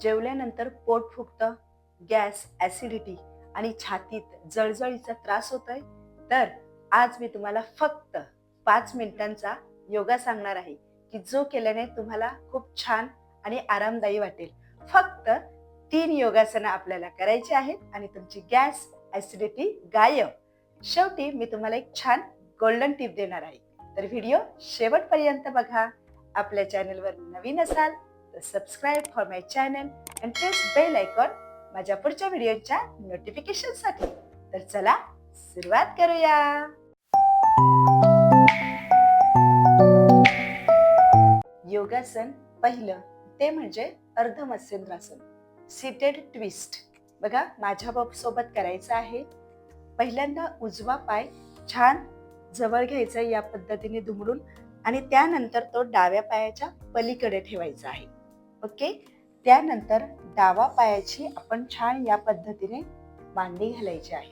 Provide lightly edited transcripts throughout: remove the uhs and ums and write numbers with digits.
जेवल्यानंतर पोट फुगतं, gas, acidity आणि छातीत जळजळीचा त्रास होतोय, तर आज मी तुम्हाला फक्त 5 मिनिटांचा योगा सांगणार आहे की जो केल्याने तुम्हाला खूप छान आणि आरामदायी वाटेल. फक्त 3 योगासनं आपल्याला करायची आहेत आणि तुमची गॅस, ऍसिडिटी गायब. शेवटी मी तुम्हाला एक छान गोल्डन टिप देणार आहे, तर व्हिडिओ शेवटपर्यंत बघा. आपल्या चॅनलवर नवीन असाल तर subscribe for my channel and press bell icon माझ्या पुढच्या व्हिडिओच्या नोटिफिकेशनसाठी. तर चला सुरुवात करूया. योगासन पहिलं ते म्हणजे अर्धमत्स्येंद्रासन, सीटेड ट्विस्ट. बघा, माझ्या सोबत करायचं आहे. पहिल्यांदा उजवा पाय छान जवळ घ्यायचा या पद्धतीने दुमडून आणि त्यानंतर तो डाव्या पायाच्या पलीकडे ठेवायचा आहे. ओके. त्यानंतर डावा पायाची आपण छान या पद्धतीने मांडी घालायची आहे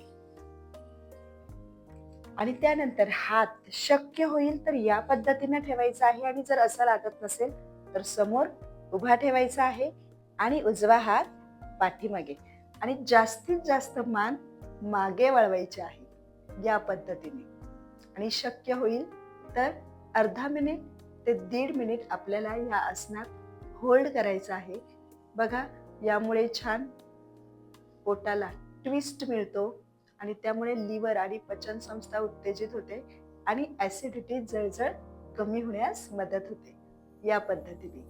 आणि त्यानंतर हात शक्य होईल तर या पद्धतीने ठेवायचा आहे आणि जर असं लागत नसेल तर समोर उभा ठेवायचा आहे आणि उजवा हात पाठीमागे आणि जास्तीत जास्त मान मागे वळवायची आहे या पद्धतीने. आणि शक्य होईल तर अर्धा मिनिट ते 1.5 मिनिट आपल्याला या आसनात होल्ड करायचं आहे. बघा, यामुळे छान पोटाला ट्विस्ट मिळतो आणि त्यामुळे लिव्हर आणि पचन संस्था उत्तेजित होते आणि ऍसिडिटी जळजळ कमी होण्यास मदत होते या पद्धतीने.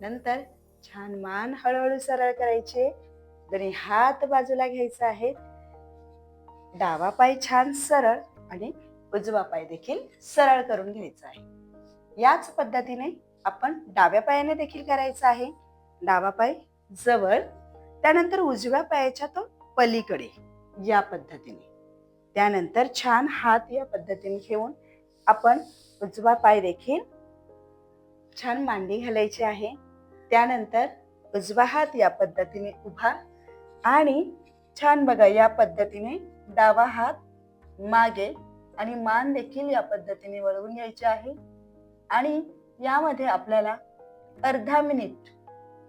नंतर छान मान हळूहळू सरळ करायचे, दोन्ही हात बाजूला घ्यायचा आहे, डावा पाय छान सरळ आणि उजवा पाय देखील सरळ करून घ्यायचा आहे. याच पद्धतीने आपण डाव्या पायाने देखील करायचं आहे. डावा पाय जवळ, त्यानंतर उजव्या पायाच्या तो पलीकडे या पद्धतीने. त्यानंतर छान हात या पद्धतीने घेऊन आपण उजवा पाय देखील छान मांडी घालायची आहे. त्यानंतर उजवा हात या पद्धतीने उभा आणि छान बघा या पद्धतीने डावा हात मागे आणि मान देखील या पद्धतीने वळवून घ्यायची आहे. आणि यामध्ये आपल्याला अर्धा मिनिट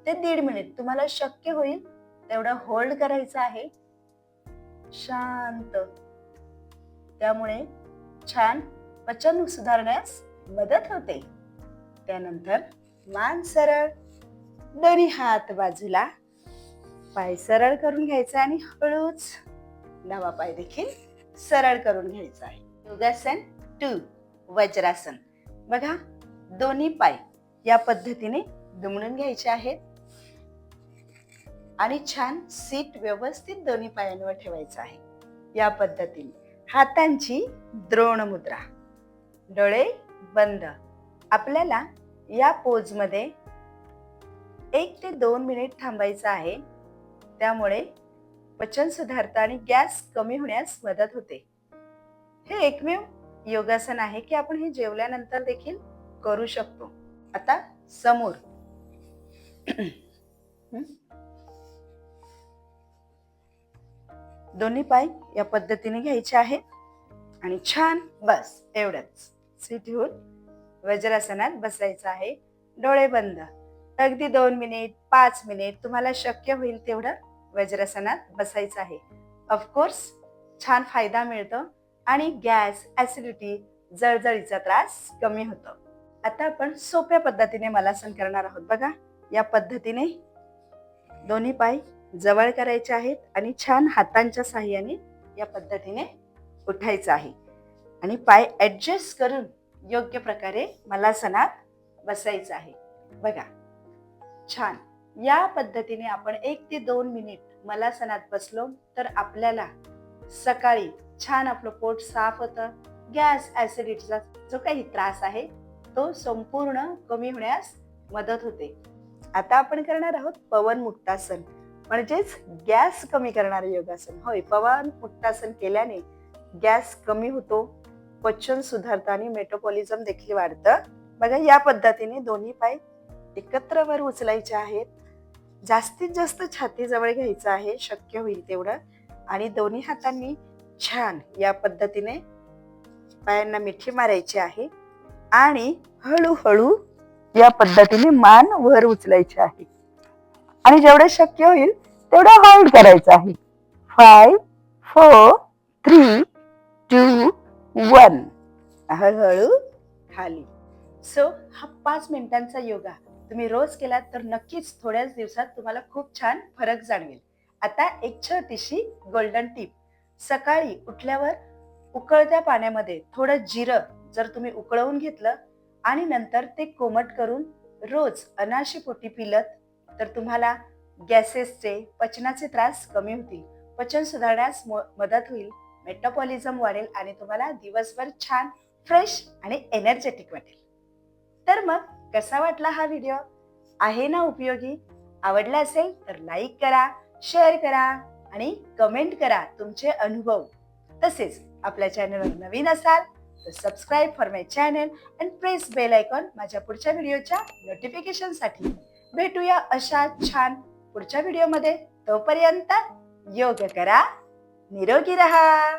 ते 1.5 मिनिट तुम्हाला शक्य होईल तेवढं होल्ड करायचं आहे शांत. त्यामुळे छान पचन सुधारण्यास मदत होते. त्यानंतर मान सरळ, दोन्ही हात बाजूला, पाय सरळ करून घ्यायचा आणि हळूच डावा पाय देखील सरळ करून घ्यायचा आहे. योगासन 2, वज्रासन. बघा, दोन्ही पाय या पद्धतीने दुमडून घ्यायचे आहेत आणि छान सीट व्यवस्थित दोन्ही पायांवर ठेवायचं आहे या पद्धतीने. हातांची द्रोण मुद्रा, डोळे बंद. आपल्याला या पोज मध्ये 1 ते 2 मिनिट थांबायचं आहे. त्यामुळे पचन सुधारतं आणि गॅस कमी होण्यास मदत होते. हे एकमेव योगासन आहे की आपण हे जेवल्यानंतर देखील करू शकतो. आता समोर दोन्ही पाय या पद्धतीने घ्यायचे आहेत आणि छान बस एवढंच सीट घेऊन वज्रासनात बसायचं आहे. डोळे बंद. अगदी 2 मिनिट 5 मिनिट तुम्हाला शक्य होईल तेवढं वज्रासनात बसायचं आहे. ऑफकोर्स छान फायदा मिळतो आणि गॅस, ऍसिडिटी, जळजळीचा त्रास कमी होतो. आता आपण सोप्या पद्धतीने मलासन करणार आहोत. बघा, या पद्धतीने दोन्ही पाय जवळ करायचे आहेत आणि छान हातांच्या साहाय्याने या पद्धतीने उठायचं आहे आणि पाय ऍडजस्ट करून योग्य प्रकारे मलासनात बसायचं आहे. बघा, छान या पद्धतीने आपण 1 ते 2 मिनिट मलासनात बसलो तर आपल्याला सकाळी छान आपलं पोट साफ होतं. गॅस, ऍसिडिटीचा जो काही त्रास आहे तो संपूर्ण कमी होण्यास मदत होते. आता आपण करणार आहोत पवन मुक्तासन, म्हणजेच गॅस कमी करणारे योगासन. होय, पवन मुक्तासन केल्याने गॅस कमी होतो, पचन सुधारतं आणि मेटाबॉलिझम देखील वाढतं. बघा, या पद्धतीने दोन्ही पाय एकत्र वर उचलायचे आहेत. जास्तीत जास्त छाती जवळ घ्यायचं आहे शक्य होईल तेवढं आणि दोन्ही हातांनी छान या पद्धतीने पायांना मिठी मारायची आहे आणि हळूहळू या पद्धतीने मान वर उचलायची आहे आणि जेवढे शक्य होईल तेवढं होल्ड करायचं आहे. 5, 4, 3, 2, 1. हळूहळू खाली. सो हा 5 मिनिटांचा योगा तुम्ही रोज केलात तर नक्कीच थोड्याच दिवसात तुम्हाला खूप छान फरक जाणवेल. आता एक छोटीशी गोल्डन टिप. सकाळी उठल्यावर उकळत्या पाण्यामध्ये थोडं जिरं जर तुम्ही उकळवून घेतलं आणि नंतर ते कोमट करून रोज अनाशी पिलत तर तुम्हाला गॅसेसचे पचनाचे त्रास कमी होतील, पचन सुधारण्यास मदत होईल, मेटाबॉलिझम वाढेल आणि तुम्हाला दिवसभर छान फ्रेश आणि एनर्जेटिक वाटेल. तर मग कसा वाटला हा व्हिडिओ? आहे ना उपयोगी? आवडला असेल तर लाईक करा, शेअर करा आणि कमेंट करा तुमचे अनुभव. तसेच आपल्या चॅनलवर नवीन असाल तर subscribe for my channel and press bell icon माझ्या पुढच्या व्हिडिओच्या नोटिफिकेशनसाठी. भेटूया अशा छान पुढच्या व्हिडिओमध्ये. तोपर्यंत योग करा, निरोगी रहा.